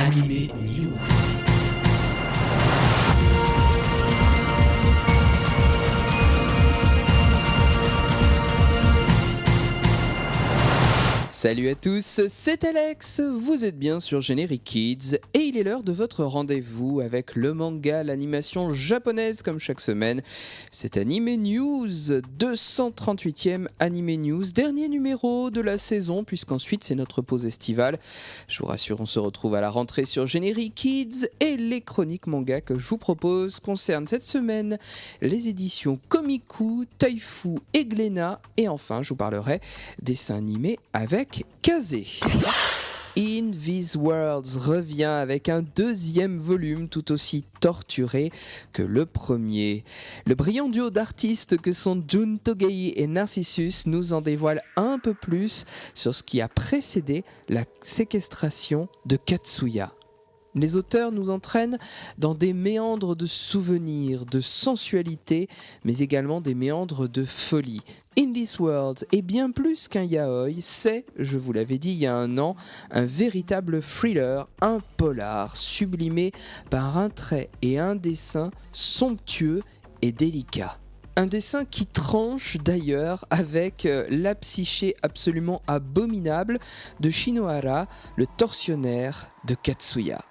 Anime News. Salut à tous, c'est Alex, vous êtes bien sur Generic Kids et il est l'heure de votre rendez-vous avec le manga, l'animation japonaise comme chaque semaine. C'est Anime News, 238e Anime News, dernier numéro de la saison puisqu'ensuite c'est notre pause estivale. Je vous rassure, on se retrouve à la rentrée sur Generic Kids et les chroniques manga que je vous propose concernent cette semaine les éditions Komiku, Taifu et Glénat et enfin je vous parlerai dessins animés avec Kazé. In These Worlds revient avec un deuxième volume tout aussi torturé que le premier. Le brillant duo d'artistes que sont Jun Togei et Narcissus nous en dévoile un peu plus sur ce qui a précédé la séquestration de Katsuya. Les auteurs nous entraînent dans des méandres de souvenirs, de sensualité, mais également des méandres de folie. In This World est bien plus qu'un yaoi, c'est, je vous l'avais dit il y a un an, un véritable thriller, un polar sublimé par un trait et un dessin somptueux et délicat. Un dessin qui tranche d'ailleurs avec la psyché absolument abominable de Shinohara, le tortionnaire de Katsuya.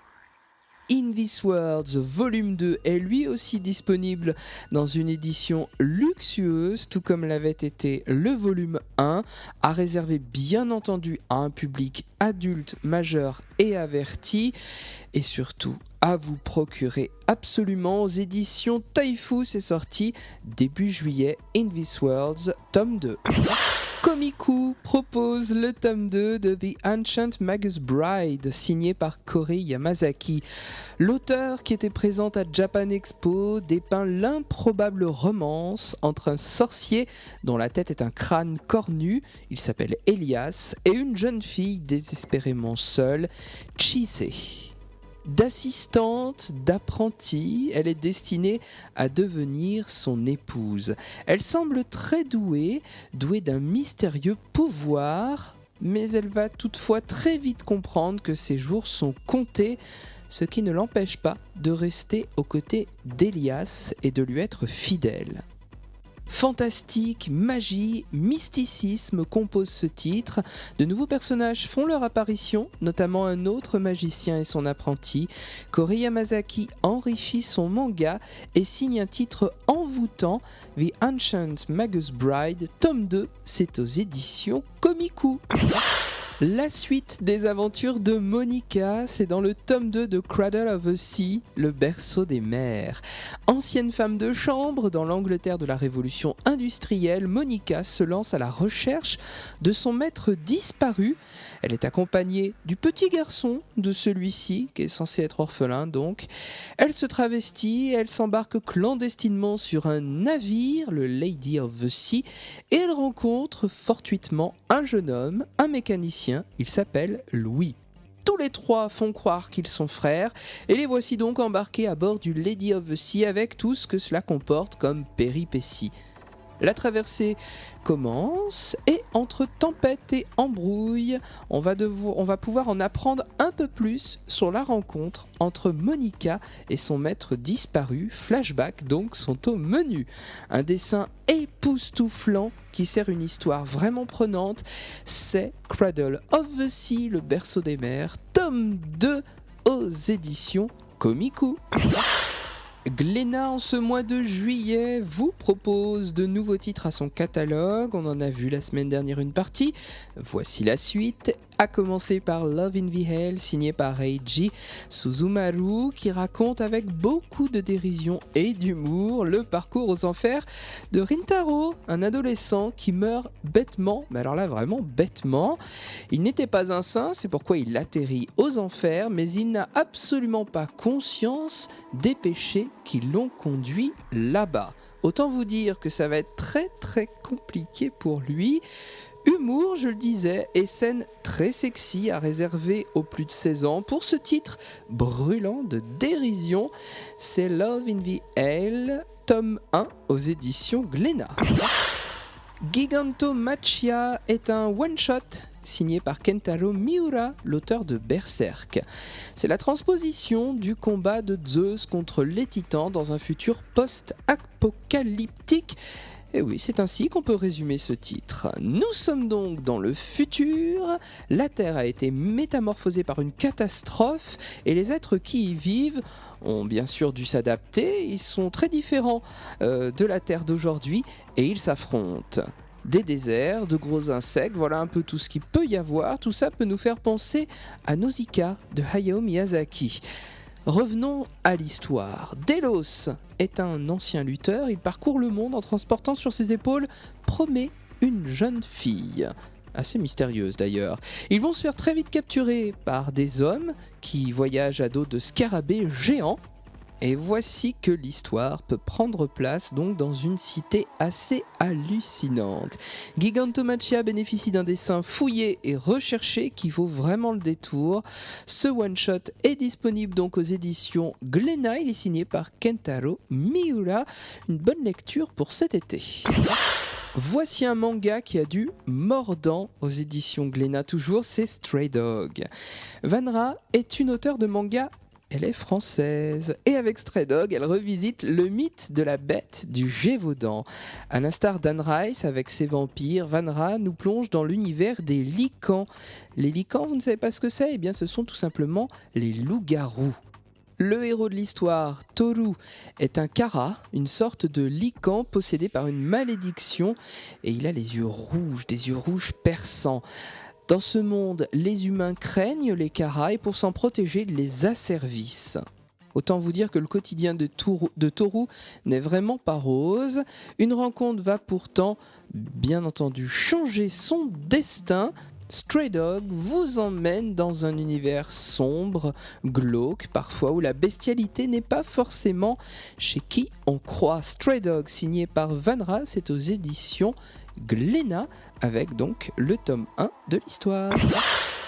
In This World, volume 2 est lui aussi disponible dans une édition luxueuse, tout comme l'avait été le volume 1, à réserver bien entendu à un public adulte, majeur et averti, et surtout à vous procurer absolument aux éditions Taifu, c'est sorti début juillet, In This World, tome 2. Komiku propose le tome 2 de The Ancient Magus Bride, signé par Korei Yamazaki. L'auteur, qui était présente à Japan Expo, dépeint l'improbable romance entre un sorcier dont la tête est un crâne cornu, il s'appelle Elias, et une jeune fille désespérément seule, Chise. D'assistante, d'apprentie, elle est destinée à devenir son épouse. Elle semble très douée d'un mystérieux pouvoir, mais elle va toutefois très vite comprendre que ses jours sont comptés, ce qui ne l'empêche pas de rester aux côtés d'Elias et de lui être fidèle. Fantastique, magie, mysticisme composent ce titre. De nouveaux personnages font leur apparition, notamment un autre magicien et son apprenti. Korei Yamazaki enrichit son manga et signe un titre envoûtant, The Ancient Magus Bride, tome 2, c'est aux éditions Komiku. La suite des aventures de Monica, c'est dans le tome 2 de Cradle of the Sea, le berceau des mers. Ancienne femme de chambre, dans l'Angleterre de la Révolution industrielle, Monica se lance à la recherche de son maître disparu. Elle est accompagnée du petit garçon de celui-ci, qui est censé être orphelin donc. Elle se travestit, elle s'embarque clandestinement sur un navire, le Lady of the Sea, et elle rencontre fortuitement un jeune homme, un mécanicien, il s'appelle Louis. Tous les trois font croire qu'ils sont frères, et les voici donc embarqués à bord du Lady of the Sea avec tout ce que cela comporte comme péripéties. La traversée commence et entre tempête et embrouille, on va pouvoir en apprendre un peu plus sur la rencontre entre Monica et son maître disparu. Flashbacks donc sont au menu. Un dessin époustouflant qui sert une histoire vraiment prenante, c'est Cradle of the Sea, le berceau des mers, tome 2 aux éditions Komiku. Glénat, en ce mois de juillet, vous propose de nouveaux titres à son catalogue. On en a vu la semaine dernière une partie. Voici la suite, à commencer par Love in the Hell, signé par Eiji Suzumaru, qui raconte avec beaucoup de dérision et d'humour le parcours aux enfers de Rintaro, un adolescent qui meurt bêtement, mais alors là vraiment bêtement. Il n'était pas un saint, c'est pourquoi il atterrit aux enfers, mais il n'a absolument pas conscience des péchés qui l'ont conduit là-bas. Autant vous dire que ça va être très très compliqué pour lui. Humour, je le disais, et scène très sexy à réserver aux plus de 16 ans. Pour ce titre brûlant de dérision, c'est Love in the Hell, tome 1 aux éditions Glénat. Gigantomachia est un one-shot signé par Kentaro Miura, l'auteur de Berserk. C'est la transposition du combat de Zeus contre les titans dans un futur post-apocalyptique. Et oui, c'est ainsi qu'on peut résumer ce titre. Nous sommes donc dans le futur, la Terre a été métamorphosée par une catastrophe et les êtres qui y vivent ont bien sûr dû s'adapter, ils sont très différents de la Terre d'aujourd'hui et ils s'affrontent. Des déserts, de gros insectes, voilà un peu tout ce qu'il peut y avoir, tout ça peut nous faire penser à Nausicaa de Hayao Miyazaki. Revenons à l'histoire. Delos est un ancien lutteur, il parcourt le monde en transportant sur ses épaules Promé, une jeune fille. Assez mystérieuse d'ailleurs. Ils vont se faire très vite capturer par des hommes qui voyagent à dos de scarabées géants. Et voici que l'histoire peut prendre place donc dans une cité assez hallucinante. Gigantomachia bénéficie d'un dessin fouillé et recherché qui vaut vraiment le détour. Ce one-shot est disponible donc aux éditions Glénat, il est signé par Kentaro Miura. Une bonne lecture pour cet été. Voici un manga qui a du mordant aux éditions Glénat toujours, c'est Stray Dog. Vanra est une auteure de manga. Elle est française et avec Stray Dog, elle revisite le mythe de la bête du Gévaudan. À l'instar d'Anne Rice avec ses vampires, Vanra nous plonge dans l'univers des lycans. Les lycans, vous ne savez pas ce que c'est ? Eh bien, ce sont tout simplement les loups-garous. Le héros de l'histoire, Toru, est un kara, une sorte de lycan possédé par une malédiction et il a les yeux rouges, des yeux rouges perçants. Dans ce monde, les humains craignent les karas et pour s'en protéger, les asservissent. Autant vous dire que le quotidien de Toru n'est vraiment pas rose. Une rencontre va pourtant, bien entendu, changer son destin. Stray Dog vous emmène dans un univers sombre, glauque, parfois où la bestialité n'est pas forcément chez qui on croit. Stray Dog, signé par Vanra, c'est aux éditions Glénat, avec donc le tome 1 de l'histoire.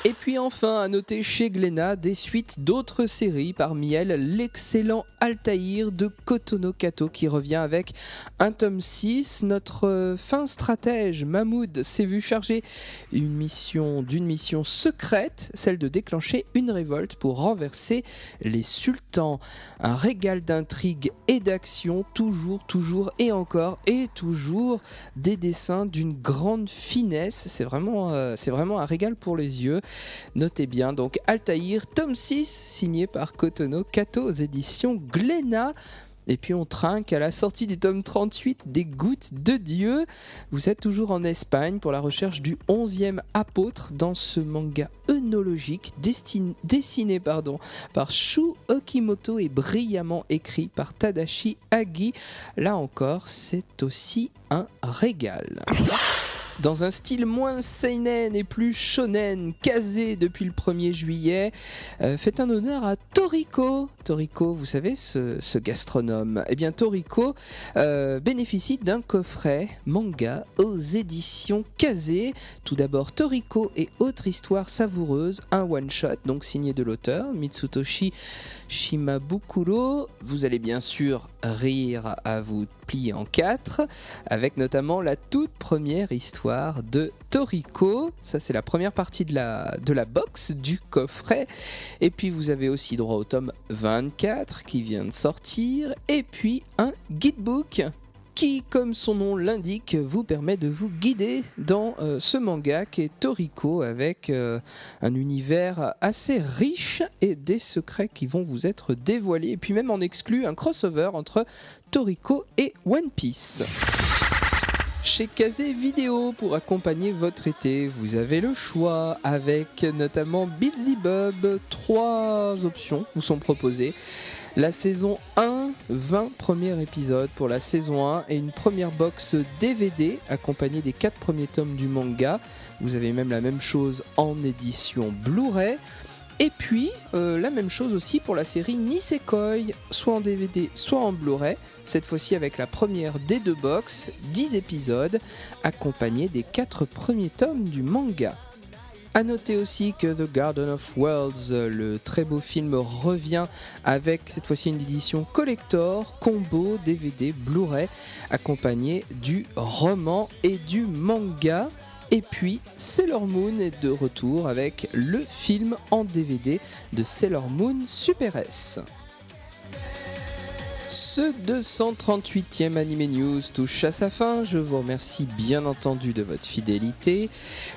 Et puis enfin, à noter chez Glénat des suites d'autres séries, parmi elles l'excellent Altaïr de Kotono Kato qui revient avec un tome 6. Notre fin stratège Mahmoud s'est vu charger d'une mission secrète, celle de déclencher une révolte pour renverser les sultans. Un régal d'intrigue et d'action, toujours et encore et toujours des dessins d'une grande finesse. C'est vraiment un régal pour les yeux. Notez bien donc Altaïr, tome 6, signé par Kotono Kato aux éditions Glénat. Et puis on trinque à la sortie du tome 38 des Gouttes de Dieu. Vous êtes toujours en Espagne pour la recherche du 11e apôtre dans ce manga œnologique dessiné par Shu Okimoto et brillamment écrit par Tadashi Agi. Là encore, c'est aussi un régal. Dans un style moins seinen et plus shonen, casé depuis le 1er juillet, faites un honneur à Toriko. Toriko, vous savez, ce gastronome. Eh bien, Toriko bénéficie d'un coffret manga aux éditions Kazé. Tout d'abord, Toriko et autres histoires savoureuses, un one-shot, donc signé de l'auteur, Mitsutoshi Shimabukuro. Vous allez bien sûr rire à vous plier en 4, avec notamment la toute première histoire de Toriko. Ça, c'est la première partie de la box du coffret. Et puis, vous avez aussi droit au tome 24 qui vient de sortir. Et puis, un guidebook qui, comme son nom l'indique, vous permet de vous guider dans ce manga qui est Toriko, avec un univers assez riche et des secrets qui vont vous être dévoilés. Et puis même en exclu, un crossover entre Toriko et One Piece. Chez Kazé Vidéo, pour accompagner votre été, vous avez le choix avec notamment Beelzebub. 3 options vous sont proposées. La saison 1, 20 premiers épisodes pour la saison 1 et une première box DVD accompagnée des 4 premiers tomes du manga. Vous avez même la même chose en édition Blu-ray. Et puis, la même chose aussi pour la série Nisekoi, soit en DVD, soit en Blu-ray. Cette fois-ci avec la première des 2 box, 10 épisodes, accompagnés des 4 premiers tomes du manga. A noter aussi que The Garden of Worlds, le très beau film, revient avec cette fois-ci une édition collector, combo, DVD, Blu-ray, accompagné du roman et du manga. Et puis Sailor Moon est de retour avec le film en DVD de Sailor Moon Super S. Ce 238e Anime News touche à sa fin. Je vous remercie bien entendu de votre fidélité.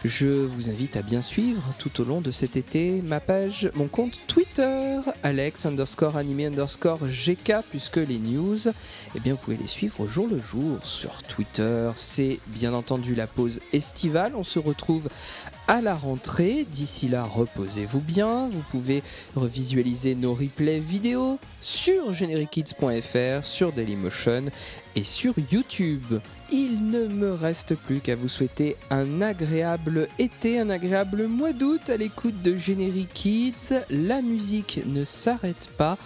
Je vous invite à bien suivre tout au long de cet été ma page, mon compte Twitter, Alex_anime_GK, puisque les news, eh bien, vous pouvez les suivre au jour le jour sur Twitter. C'est bien entendu la pause estivale. On se retrouve à la rentrée. D'ici là, reposez-vous bien. Vous pouvez revisualiser nos replays vidéo sur generikids.fr, sur Dailymotion et sur YouTube. Il ne me reste plus qu'à vous souhaiter un agréable été, un agréable mois d'août à l'écoute de Generic Kids. La musique ne s'arrête pas.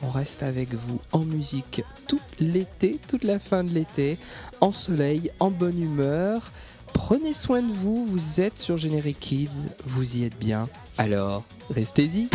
On reste avec vous en musique tout l'été, toute la fin de l'été, en soleil, en bonne humeur. Prenez soin de vous, vous êtes sur Generic Kids, vous y êtes bien, alors restez-y.